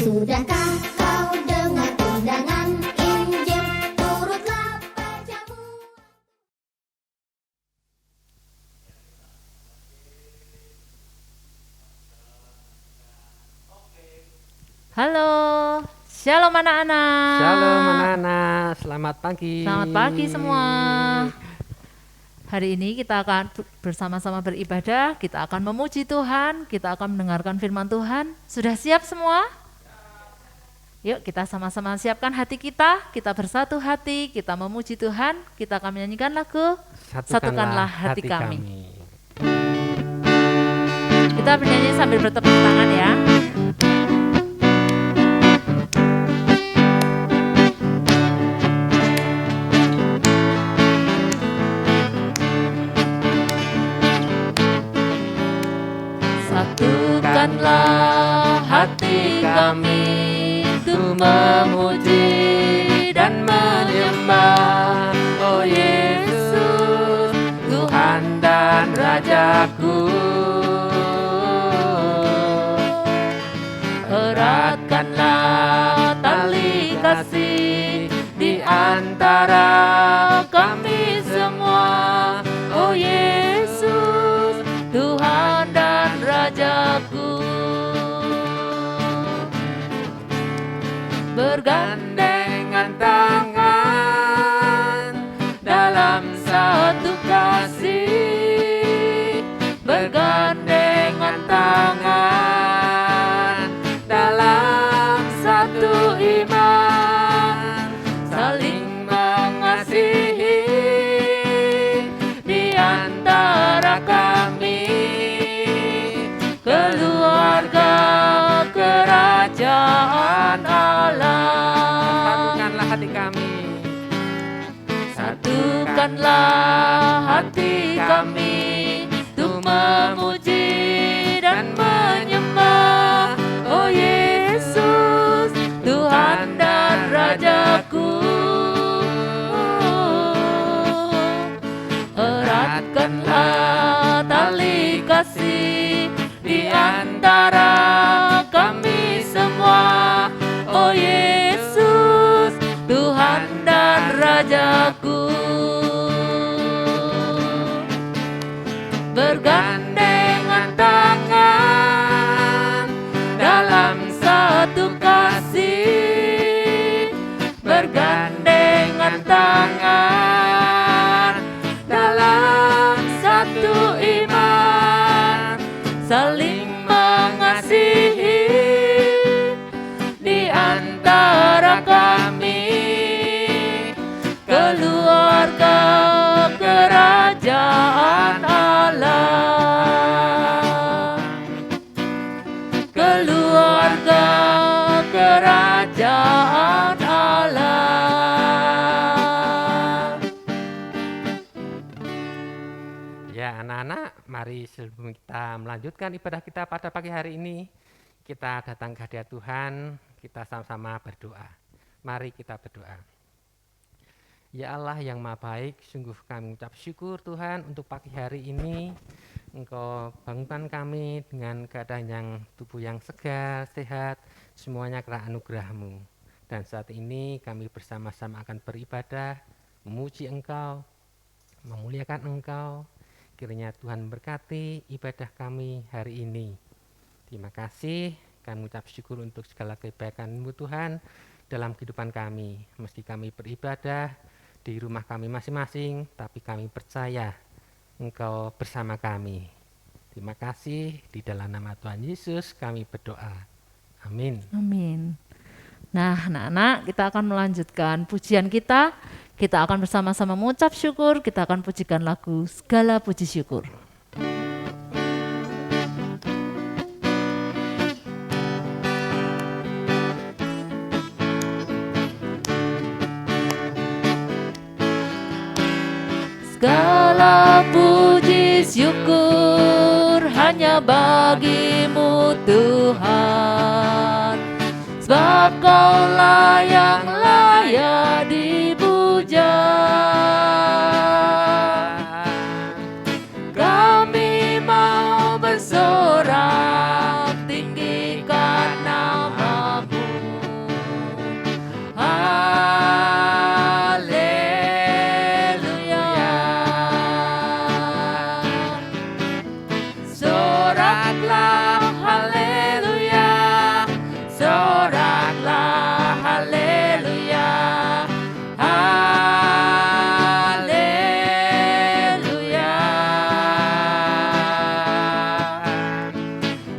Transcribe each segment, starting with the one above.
Sudahkah kau dengar undangan Injil, turutlah bacamu. Halo, shalom anak-anak. Shalom anak-anak, selamat pagi. Selamat pagi semua. Hari ini kita akan bersama-sama beribadah, kita akan memuji Tuhan, kita akan mendengarkan firman Tuhan. Sudah siap semua? Yuk kita sama-sama siapkan hati kita bersatu hati, kita memuji Tuhan, kita akan menyanyikan lagu Satukanlah hati kami. Kita bernyanyi sambil bertepuk tangan ya. Satukanlah hati kami untuk memuji dan menyembah, oh Yesus, Tuhan dan Rajaku. Eratkanlah tali kasih di antara kami semua, oh Yesus, Tuhan dan Rajaku. Bergandengan tangan dalam satu kasih, bergandengan tangan dalam satu iman, saling mengasihi di antara kami, keluarga kerajaan Allah. Satukanlah hati kami. Satukanlah hati kami untuk memuji dan menyembah, oh Yesus, Tuhan dan Rajaku. Eratkanlah tali kasih di antara kami semua, oh Yesus, Tuhan dan Rajaku. Bergandengan tangan keluarga kerajaan Allah. Ya anak-anak, mari sebelum kita melanjutkan ibadah kita pada pagi hari ini, kita datang ke hadirat Tuhan, kita sama-sama berdoa. Mari kita berdoa. Ya Allah yang Maha Baik, sungguh kami ucap syukur Tuhan untuk pagi hari ini. Engkau bangunkan kami dengan keadaan yang tubuh yang segar, sehat, semuanya karena anugerah-Mu. Dan saat ini kami bersama-sama akan beribadah, memuji Engkau, memuliakan Engkau. Kiranya Tuhan berkati ibadah kami hari ini. Terima kasih, kami ucap syukur untuk segala kebaikan-Mu Tuhan dalam kehidupan kami. Meski kami beribadah di rumah kami masing-masing, tapi kami percaya Engkau bersama kami. Terima kasih, di dalam nama Tuhan Yesus kami berdoa. Amin. Amin. Nah, anak-anak, kita akan melanjutkan pujian kita. Kita akan bersama-sama mengucap syukur, kita akan pujikan lagu Segala Puji Syukur. Segala puji syukur hanya bagi-Mu Tuhan, sebab Kau-lah yang layak dipuja. Kami mau bersorak tinggikan nama-Mu. Soraklah haleluya, soraklah haleluya, haleluya.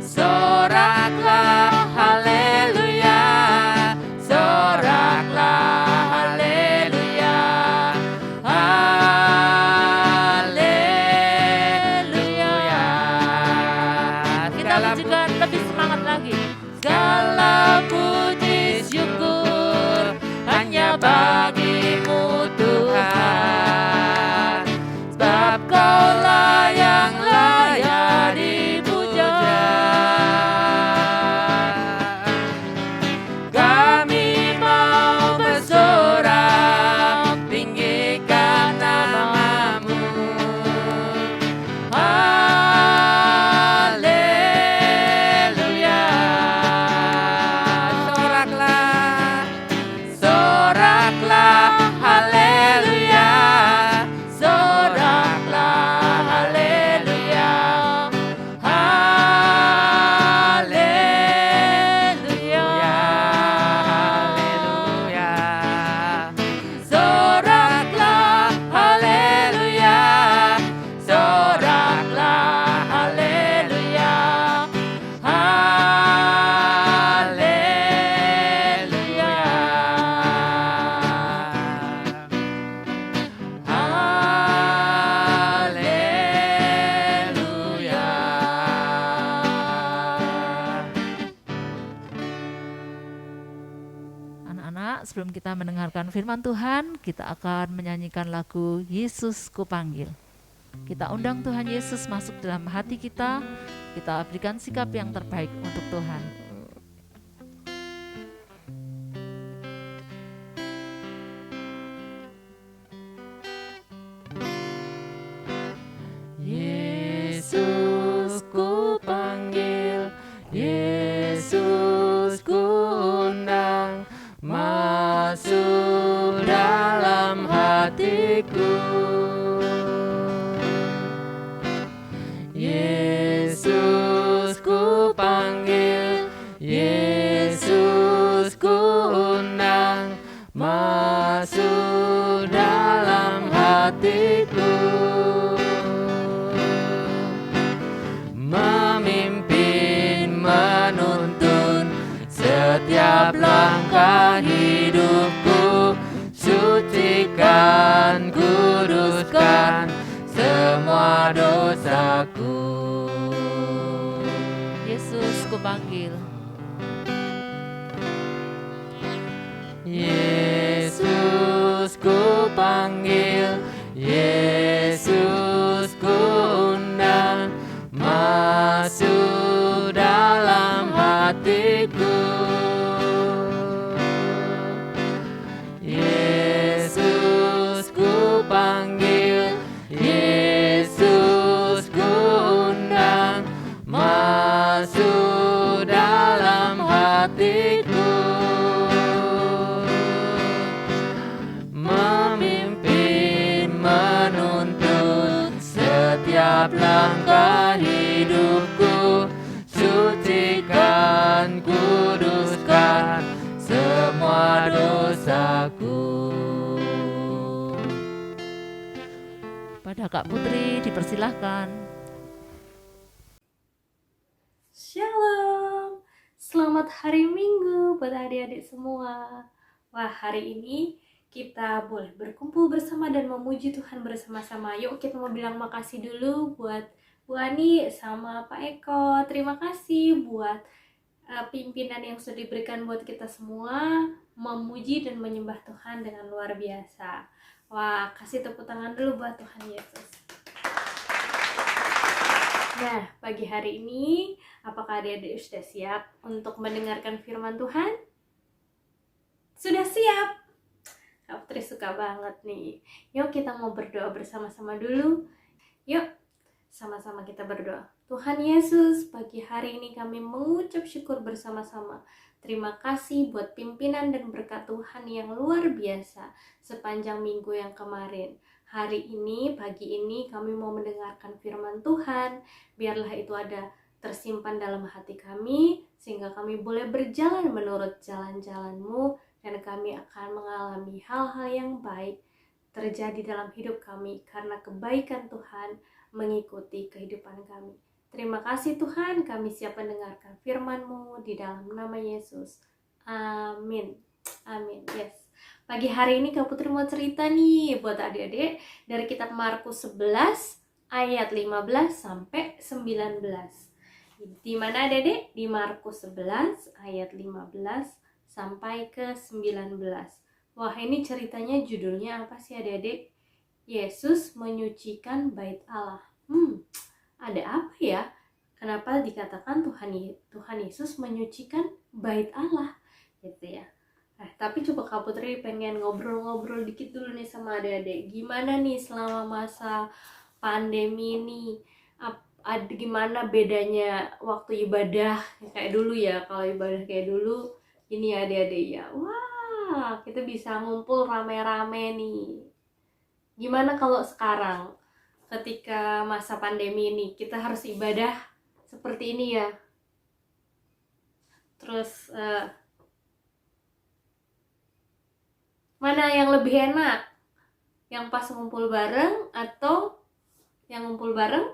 Soraklah haleluya, soraklah haleluya, haleluya. Kita pujikan lebih semangat lagi. Segala puji syukur hanya bagi-Mu Tuhan, sebab Kau-lah yang layak dipuja. Kami mau bersorak tinggikan nama-Mu. Haleluya. Soraklah, soraklah haleluya, soraklah haleluya, haleluya, haleluya. Soraklah haleluya, soraklah haleluya, haleluya, haleluya. Anak-anak, sebelum kita mendengarkan firman Tuhan, kita akan menyanyikan lagu Yesus Kupanggil. Kita undang Tuhan Yesus masuk dalam hati kita berikan sikap yang terbaik untuk Tuhan. Yesus ku panggil, Yesus ku undang, masuk dalam hatiku. Yesus ku panggil, Yesus ku undang, masuk dalam hatiku. Memimpin, menuntun setiap langkah hidupku, sucikan, kuduskan semua dosaku. Yesus ku panggil. panggil. Yesus ku panggil, Yesus ku undang, masuk dalam hatiku. Yesus ku panggil, Yesus ku undang, masuk dalam hatiku. Memimpin, menuntun setiap langkah hidupku, sucikan, kuduskan semua dosaku. Pada Kak Putri dipersilahkan. Shalom, selamat hari Minggu buat adik-adik semua. Wah, hari ini kita boleh berkumpul bersama dan memuji Tuhan bersama-sama. Yuk kita mau bilang makasih dulu buat Bu Ani sama Pak Eko. Terima kasih buat pimpinan yang sudah diberikan buat kita semua memuji dan menyembah Tuhan dengan luar biasa. Wah, kasih tepuk tangan dulu buat Tuhan Yesus. Nah, pagi hari ini, apakah adik-adik sudah siap untuk mendengarkan firman Tuhan? Sudah siap? Kak Putri suka banget nih. Yuk kita mau berdoa bersama-sama dulu. Yuk, sama-sama kita berdoa. Tuhan Yesus, pagi hari ini kami mengucap syukur bersama-sama. Terima kasih buat pimpinan dan berkat Tuhan yang luar biasa sepanjang minggu yang kemarin. Hari ini, pagi ini kami mau mendengarkan firman Tuhan. Biarlah itu ada tersimpan dalam hati kami, sehingga kami boleh berjalan menurut jalan-jalan-Mu, dan kami akan mengalami hal-hal yang baik terjadi dalam hidup kami, karena kebaikan Tuhan mengikuti kehidupan kami. Terima kasih Tuhan, kami siap mendengarkan firman-Mu di dalam nama Yesus. Amin. Amin. Yes. Pagi hari ini Kak Putri mau cerita nih buat adik-adik dari kitab Markus 11 ayat 15 sampai 19. Di mana adik-adik? Di Markus 11 ayat 15 sampai ke 19. Wah, ini ceritanya judulnya apa sih adik-adik? Yesus menyucikan bait Allah. Ada apa ya? Kenapa dikatakan Tuhan Yesus menyucikan bait Allah? Gitu ya. Nah, tapi coba Kak Putri pengen ngobrol-ngobrol dikit dulu nih sama adik-adik. Gimana nih selama masa pandemi ini? Gimana bedanya waktu ibadah kayak dulu ya? Kalau ibadah kayak dulu, ini ya adik-adik ya. Wah, kita bisa ngumpul rame-rame nih. Gimana kalau sekarang? Ketika masa pandemi ini, kita harus ibadah seperti ini ya. Terus, mana yang lebih enak? Yang pas ngumpul bareng atau yang ngumpul bareng?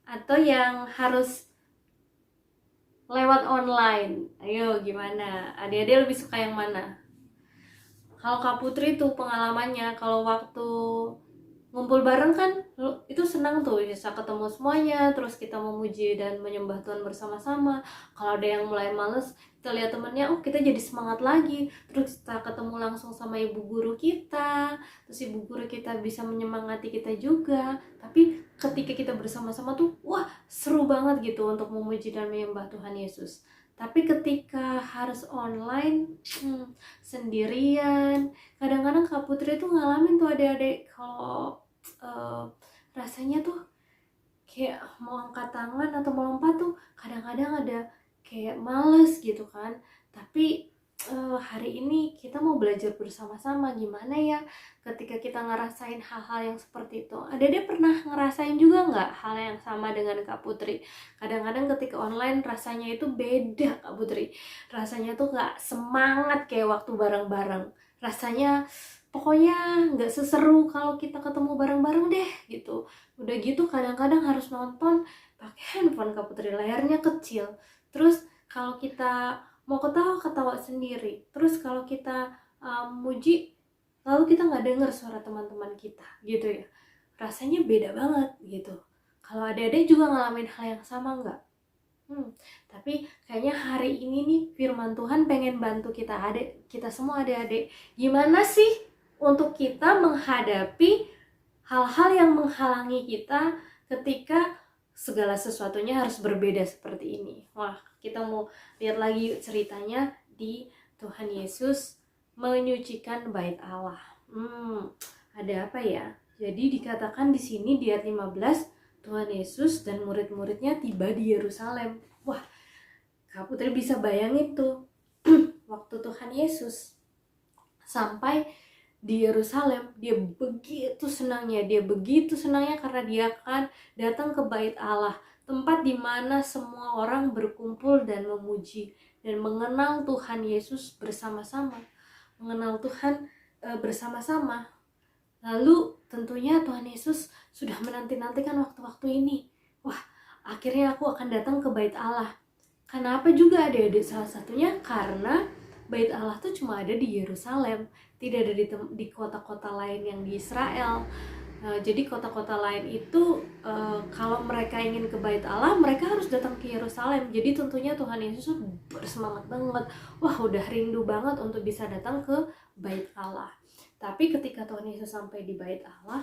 Atau yang harus lewat online? Ayo gimana? Adik-adik lebih suka yang mana? Kalau Kak Putri tuh pengalamannya, kalau waktu ngumpul bareng kan itu senang tuh, bisa ketemu semuanya, terus kita memuji dan menyembah Tuhan bersama-sama. Kalau ada yang mulai males, kita lihat temennya, kita jadi semangat lagi. Terus kita ketemu langsung sama ibu guru kita, terus ibu guru kita bisa menyemangati kita juga. Tapi ketika kita bersama-sama tuh, wah seru banget gitu untuk memuji dan menyembah Tuhan Yesus. Tapi ketika harus online, sendirian, kadang-kadang Kak Putri tuh ngalamin tuh adik-adik kalau rasanya tuh kayak mau angkat tangan atau mau lompat tuh kadang-kadang ada kayak males gitu kan. Tapi hari ini kita mau belajar bersama-sama gimana ya ketika kita ngerasain hal-hal yang seperti itu. Adik-adik pernah ngerasain juga nggak hal yang sama dengan Kak Putri? Kadang-kadang ketika online rasanya itu beda Kak Putri. Rasanya tuh nggak semangat kayak waktu bareng-bareng. Rasanya pokoknya nggak seseru kalau kita ketemu bareng-bareng deh gitu. Udah gitu kadang-kadang harus nonton pakai handphone Kak Putri, layarnya kecil. Terus kalau kita mau ketawa sendiri, terus kalau kita muji, lalu kita nggak dengar suara teman-teman kita gitu ya. Rasanya beda banget gitu. Kalau adik-adik juga ngalamin hal yang sama nggak? Tapi kayaknya hari ini nih firman Tuhan pengen bantu kita semua adik-adik. Gimana sih untuk kita menghadapi hal-hal yang menghalangi kita ketika segala sesuatunya harus berbeda seperti ini. Wah, kita mau lihat lagi yuk ceritanya di Tuhan Yesus menyucikan bait Allah. Ada apa ya? Jadi dikatakan di sini di ayat 15, Tuhan Yesus dan murid-muridnya tiba di Yerusalem. Wah, Kak Putri bisa bayangin tuh waktu Tuhan Yesus sampai di Yerusalem, dia begitu senangnya karena dia akan datang ke bait Allah, tempat di mana semua orang berkumpul dan memuji dan mengenal Tuhan Yesus bersama-sama, mengenal Tuhan bersama-sama. Lalu tentunya Tuhan Yesus sudah menanti-nantikan waktu-waktu ini. Wah, akhirnya aku akan datang ke bait Allah. Kenapa juga adik-adik? Salah satunya karena bait Allah tuh cuma ada di Yerusalem, tidak ada di kota-kota lain yang di Israel. Jadi kota-kota lain itu kalau mereka ingin ke bait Allah, mereka harus datang ke Yerusalem. Jadi tentunya Tuhan Yesus bersemangat banget. Wah, udah rindu banget untuk bisa datang ke bait Allah. Tapi ketika Tuhan Yesus sampai di bait Allah,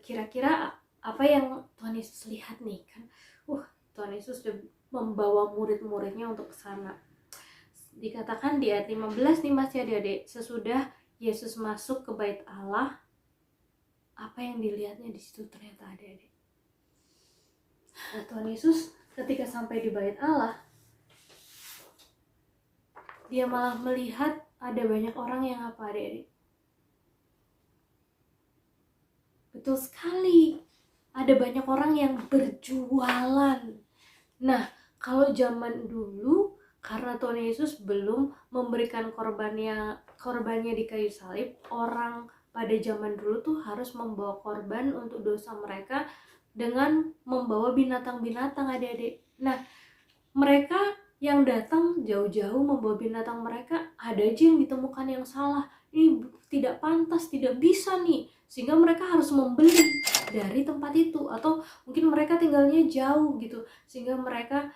kira-kira apa yang Tuhan Yesus lihat nih kan? Tuhan Yesus sudah membawa murid-muridnya untuk ke sana. Dikatakan di ayat 15 nih masih adik-adik, sesudah Yesus masuk ke bait Allah, apa yang dilihatnya di situ ternyata adik-adik. Tuhan Yesus ketika sampai di bait Allah, dia malah melihat ada banyak orang yang apa adik-adik? Betul sekali, ada banyak orang yang berjualan. Nah, kalau zaman dulu, karena Tuhan Yesus belum memberikan korbannya di kayu salib, orang pada zaman dulu tuh harus membawa korban untuk dosa mereka dengan membawa binatang-binatang adik-adik. Nah, mereka yang datang jauh-jauh membawa binatang mereka, ada aja yang ditemukan yang salah. Ini tidak pantas, tidak bisa nih, sehingga mereka harus membeli dari tempat itu, atau mungkin mereka tinggalnya jauh gitu, sehingga mereka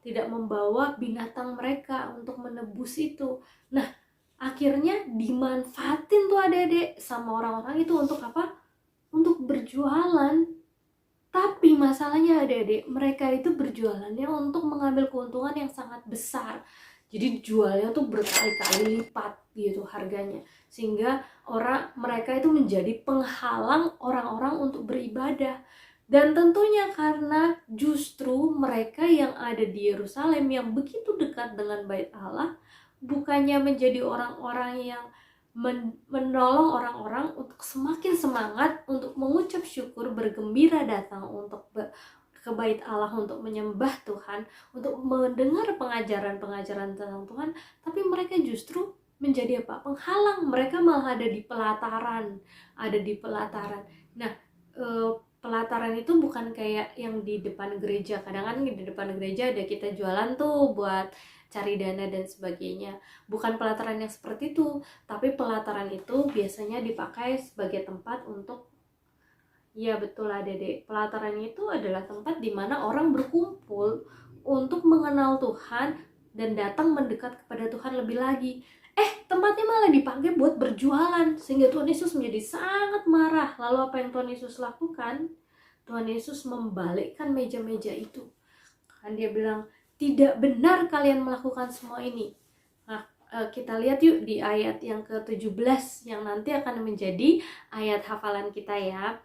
tidak membawa binatang mereka untuk menebus itu. Nah, akhirnya dimanfaatin tuh adik-adik sama orang-orang itu untuk apa? Untuk berjualan. Tapi masalahnya adik-adik, mereka itu berjualannya untuk mengambil keuntungan yang sangat besar. Jadi jualnya tuh berkali-kali lipat gitu harganya, sehingga mereka itu menjadi penghalang orang-orang untuk beribadah. Dan tentunya karena justru mereka yang ada di Yerusalem yang begitu dekat dengan bait Allah, bukannya menjadi orang-orang yang menolong orang-orang untuk semakin semangat untuk mengucap syukur, bergembira datang untuk ke bait Allah untuk menyembah Tuhan, untuk mendengar pengajaran-pengajaran tentang Tuhan, tapi mereka justru menjadi apa? Penghalang. Mereka malah ada di pelataran. Nah, pelataran itu bukan kayak yang di depan gereja. Kadang kan di depan gereja ada kita jualan tuh buat cari dana dan sebagainya. Bukan pelataran yang seperti itu, tapi pelataran itu biasanya dipakai sebagai tempat untuk, ya betul adik-adik, pelataran itu adalah tempat di mana orang berkumpul untuk mengenal Tuhan dan datang mendekat kepada Tuhan lebih lagi. Tempatnya malah dipakai buat berjualan, sehingga Tuhan Yesus menjadi sangat marah. Lalu apa yang Tuhan Yesus lakukan? Tuhan Yesus membalikkan meja-meja itu. Kan dia bilang, tidak benar kalian melakukan semua ini. Nah, kita lihat yuk di ayat yang ke-17 yang nanti akan menjadi ayat hafalan kita ya.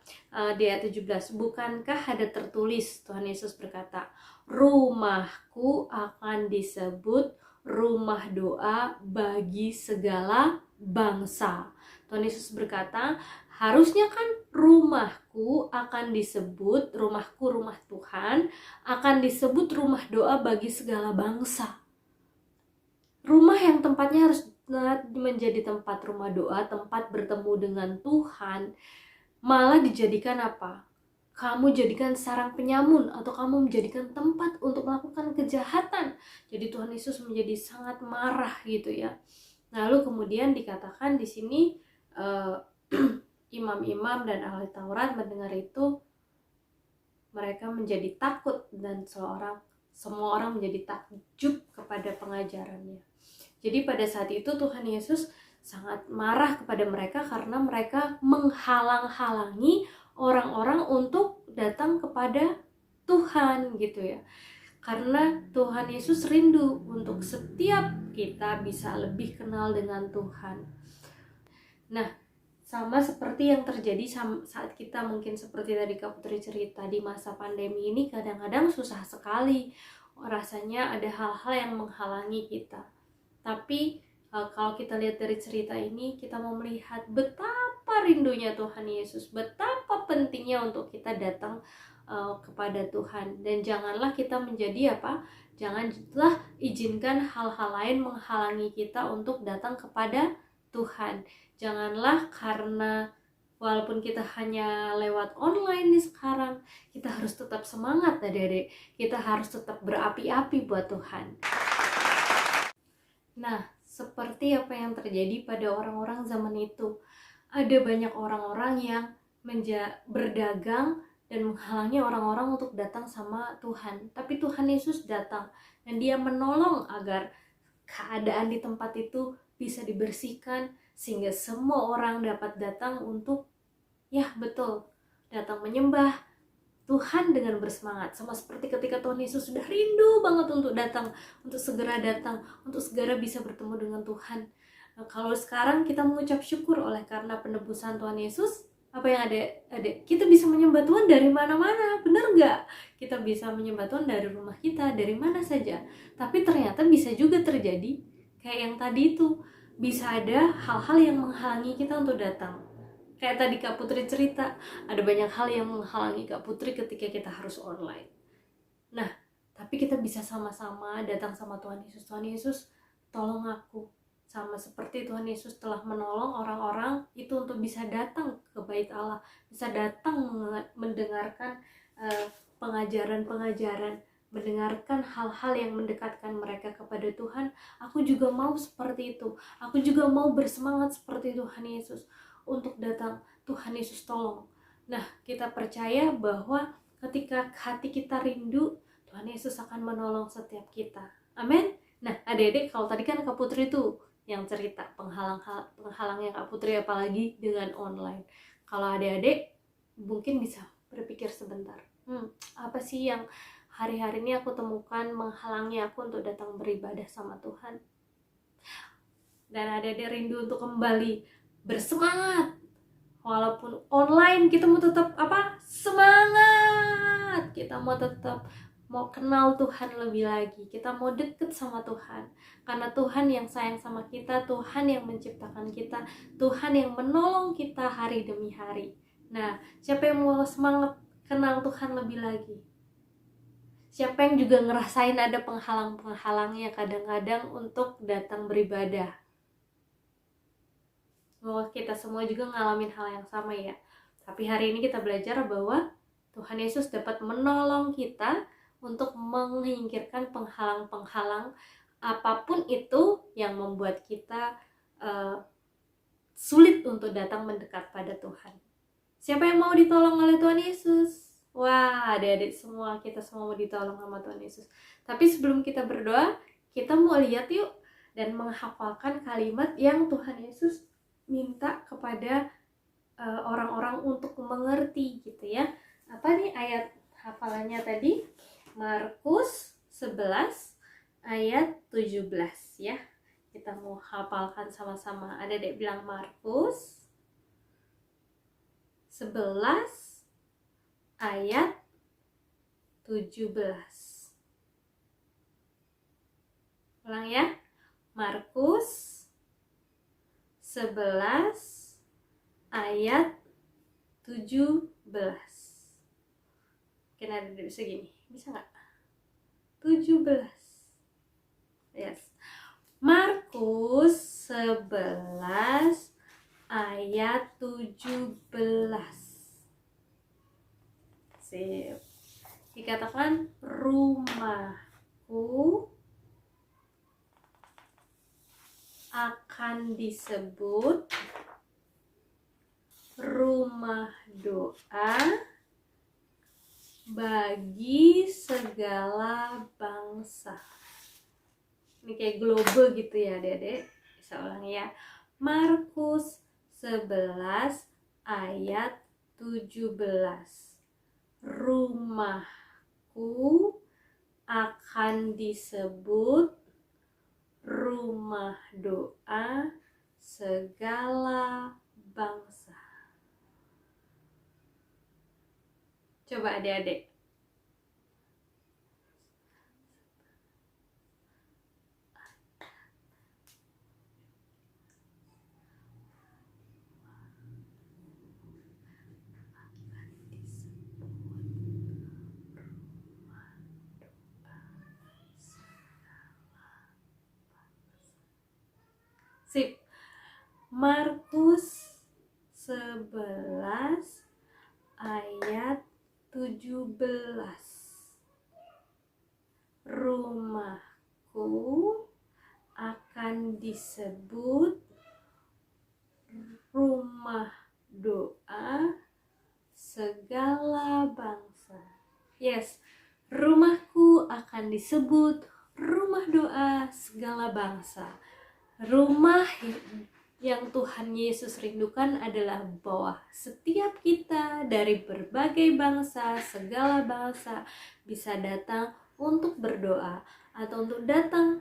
Di ayat 17, bukankah ada tertulis, Tuhan Yesus berkata, rumahku akan disebut rumah doa bagi segala bangsa. Tuhan Yesus berkata, harusnya kan rumahku akan disebut, rumahku, rumah Tuhan, akan disebut rumah doa bagi segala bangsa. Rumah yang tempatnya harus menjadi tempat rumah doa, tempat bertemu dengan Tuhan, malah dijadikan apa? Kamu jadikan sarang penyamun, atau kamu menjadikan tempat untuk melakukan kejahatan. Jadi Tuhan Yesus menjadi sangat marah gitu ya. Lalu kemudian dikatakan di sini imam-imam dan ahli Taurat mendengar itu mereka menjadi takut dan semua orang menjadi takjub kepada pengajarannya. Jadi pada saat itu Tuhan Yesus sangat marah kepada mereka karena mereka menghalang-halangi orang-orang untuk datang kepada Tuhan gitu ya. Karena Tuhan Yesus rindu untuk setiap kita bisa lebih kenal dengan Tuhan. Nah, sama seperti yang terjadi saat kita mungkin seperti tadi Kak Putri cerita di masa pandemi ini, kadang-kadang susah sekali. Rasanya ada hal-hal yang menghalangi kita. Tapi kalau kita lihat dari cerita ini, kita mau melihat betapa rindunya Tuhan Yesus, betapa pentingnya untuk kita datang kepada Tuhan. Dan janganlah kita menjadi janganlah izinkan hal-hal lain menghalangi kita untuk datang kepada Tuhan. Janganlah karena walaupun kita hanya lewat online nih sekarang, kita harus tetap semangat adik-adik. Kita harus tetap berapi-api buat Tuhan. Nah, seperti apa yang terjadi pada orang-orang zaman itu. Ada banyak orang-orang yang berdagang dan menghalangi orang-orang untuk datang sama Tuhan. Tapi Tuhan Yesus datang dan dia menolong agar keadaan di tempat itu bisa dibersihkan sehingga semua orang dapat datang untuk datang menyembah Tuhan dengan bersemangat. Sama seperti ketika Tuhan Yesus sudah rindu banget untuk datang, untuk segera bisa bertemu dengan Tuhan. Nah, kalau sekarang kita mengucap syukur oleh karena penebusan Tuhan Yesus, apa yang ada? Kita bisa menyembah Tuhan dari mana-mana, benar nggak? Kita bisa menyembah Tuhan dari rumah kita, dari mana saja. Tapi ternyata bisa juga terjadi kayak yang tadi itu, bisa ada hal-hal yang menghalangi kita untuk datang. Kayak tadi Kak Putri cerita, ada banyak hal yang menghalangi Kak Putri ketika kita harus online. Nah, tapi kita bisa sama-sama datang sama Tuhan Yesus. Tuhan Yesus, tolong aku. Sama seperti Tuhan Yesus telah menolong orang-orang itu untuk bisa datang ke bait Allah, bisa datang mendengarkan pengajaran-pengajaran, mendengarkan hal-hal yang mendekatkan mereka kepada Tuhan. Aku juga mau seperti itu. Aku juga mau bersemangat seperti Tuhan Yesus untuk datang. Tuhan Yesus tolong. Nah, kita percaya bahwa ketika hati kita rindu, Tuhan Yesus akan menolong setiap kita. Amin. Nah, adik-adik, kalau tadi kan Kak Putri tuh yang cerita penghalangnya Kak Putri, apalagi dengan online. Kalau adik-adik mungkin bisa berpikir sebentar, apa sih yang hari-hari ini aku temukan menghalangi aku untuk datang beribadah sama Tuhan? Dan adik-adik rindu untuk kembali bersemangat. Walaupun online, kita mau tetap semangat. Kita mau kenal Tuhan lebih lagi. Kita mau deket sama Tuhan. Karena Tuhan yang sayang sama kita, Tuhan yang menciptakan kita, Tuhan yang menolong kita hari demi hari. Nah, siapa yang mau semangat kenal Tuhan lebih lagi? Siapa yang juga ngerasain ada penghalang-penghalangnya kadang-kadang untuk datang beribadah? Bahwa kita semua juga ngalamin hal yang sama ya. Tapi hari ini kita belajar bahwa Tuhan Yesus dapat menolong kita untuk menyingkirkan penghalang-penghalang apapun itu yang membuat kita sulit untuk datang mendekat pada Tuhan. Siapa yang mau ditolong oleh Tuhan Yesus? Wah, adik-adik semua, kita semua mau ditolong sama Tuhan Yesus. Tapi sebelum kita berdoa, kita mau lihat yuk dan menghafalkan kalimat yang Tuhan Yesus minta kepada orang-orang untuk mengerti gitu ya. Apa nih ayat hafalannya tadi? Markus 11 ayat 17 ya. Kita mau hafalkan sama-sama. Ada dek bilang Markus 11 ayat 17. Ulang ya. Markus 11 ayat 17. Mungkin ada bisa gini. Bisa nggak? 17. Yes. Markus 11 ayat 17. Sip. Dikatakan rumahku akan disebut rumah doa bagi segala bangsa. Ini kayak globe gitu ya Dede. Bisa ulang ya. Markus 11 ayat 17. Rumahku akan disebut rumah doa segala bangsa. Coba adik-adik. Sip. Markus 11 ayat 17. Rumahku akan disebut rumah doa segala bangsa. Yes, rumahku akan disebut rumah doa segala bangsa. Rumah yang Tuhan Yesus rindukan adalah bahwa setiap kita dari berbagai bangsa, segala bangsa bisa datang untuk berdoa atau untuk datang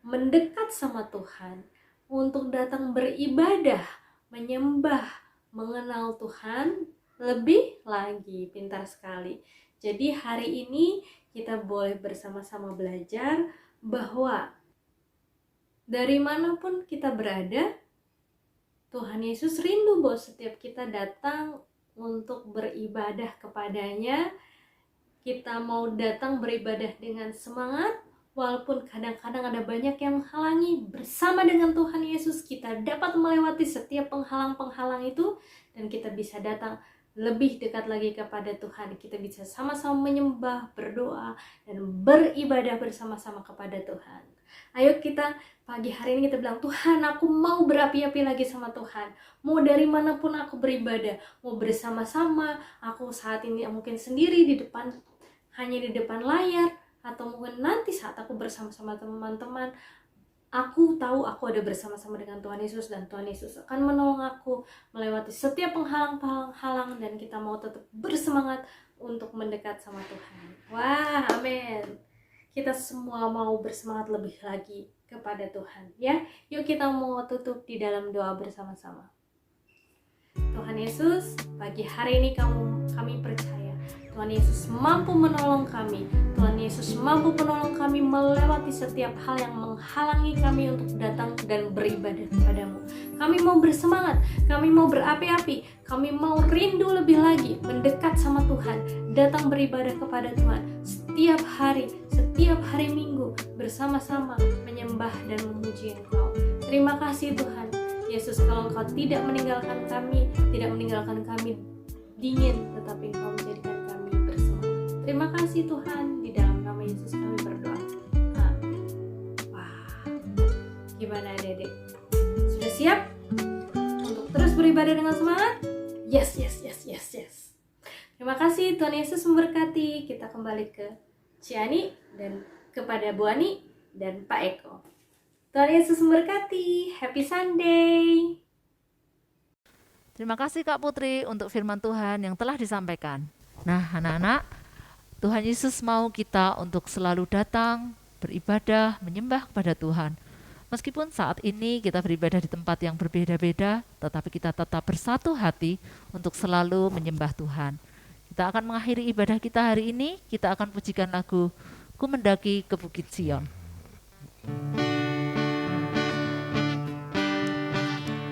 mendekat sama Tuhan, untuk datang beribadah, menyembah, mengenal Tuhan lebih lagi. Pintar sekali. Jadi hari ini kita boleh bersama-sama belajar bahwa dari manapun kita berada, Tuhan Yesus rindu bahwa setiap kita datang untuk beribadah kepadanya. Kita mau datang beribadah dengan semangat, walaupun kadang-kadang ada banyak yang menghalangi. Bersama dengan Tuhan Yesus kita dapat melewati setiap penghalang-penghalang itu, dan kita bisa datang lebih dekat lagi kepada Tuhan. Kita bisa sama-sama menyembah, berdoa, dan beribadah bersama-sama kepada Tuhan. Ayo kita pagi hari ini kita bilang, Tuhan, aku mau berapi-api lagi sama Tuhan. Mau dari manapun aku beribadah, mau bersama-sama, aku saat ini mungkin sendiri di depan, hanya di depan layar, atau mungkin nanti saat aku bersama-sama teman-teman, aku tahu aku ada bersama-sama dengan Tuhan Yesus, dan Tuhan Yesus akan menolong aku melewati setiap penghalang-penghalang, dan kita mau tetap bersemangat untuk mendekat sama Tuhan. Wah, amin. Kita semua mau bersemangat lebih lagi kepada Tuhan, ya. Yuk kita mau tutup di dalam doa bersama-sama. Tuhan Yesus, pagi hari ini kami percaya Tuhan Yesus mampu menolong kami. Tuhan Yesus mampu menolong kami melewati setiap hal yang menghalangi kami untuk datang dan beribadah kepadamu. Kami mau bersemangat, kami mau berapi-api, kami mau rindu lebih lagi mendekat sama Tuhan, datang beribadah kepada Tuhan setiap hari Minggu, bersama-sama menyembah dan memuji Engkau. Terima kasih Tuhan Yesus, kalau Engkau tidak meninggalkan kami dingin, tetapi Engkau menjadikan kami bersemangat. Terima kasih Tuhan, di dalam nama Yesus kami berdoa. Amin. Wah, gimana Dedek? Sudah siap untuk terus beribadah dengan semangat? Yes. Terima kasih, Tuhan Yesus memberkati. Kita kembali ke Ciani dan kepada Bu Ani dan Pak Eko. Tuhan Yesus memberkati. Happy Sunday. Terima kasih Kak Putri untuk firman Tuhan yang telah disampaikan. Nah anak-anak, Tuhan Yesus mau kita untuk selalu datang, beribadah, menyembah kepada Tuhan. Meskipun saat ini kita beribadah di tempat yang berbeda-beda, tetapi kita tetap bersatu hati untuk selalu menyembah Tuhan. Kita akan mengakhiri ibadah kita hari ini, kita akan pujikan lagu Ku Mendaki ke Bukit Sion.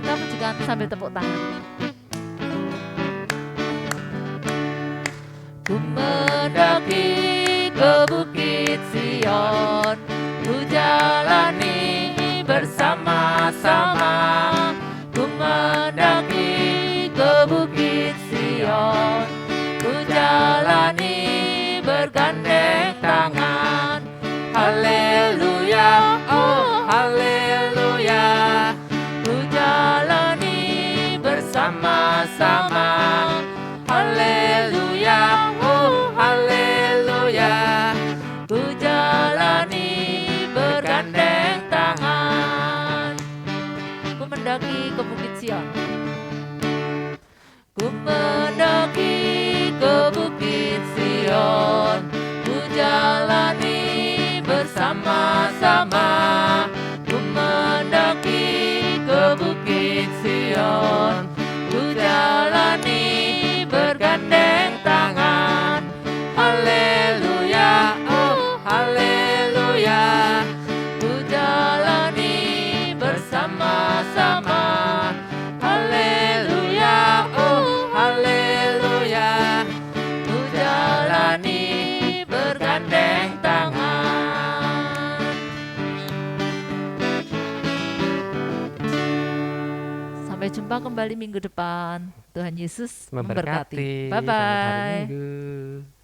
Kita pujikan sambil tepuk tangan. Ku mendaki ke Bukit Sion, ku jalani bersama-sama. Ku mendaki ke Bukit Sion, ku jalani bergandeng tangan. Haleluya, oh haleluya, ku jalani bersama-sama. Haleluya, oh haleluya. mendaki ke bukit Sion, ku jalani bersama-sama. Ku mendaki ke bukit Sion, ku jalani bergandeng tangan. Haleluya, oh haleluya, ku jalani bersama-sama. Haleluya, oh haleluya, ku jalani bergandeng tangan. Sampai jumpa kembali minggu depan. Tuhan Yesus memberkati. Memberkati. Selamat hari Bye-bye. Minggu.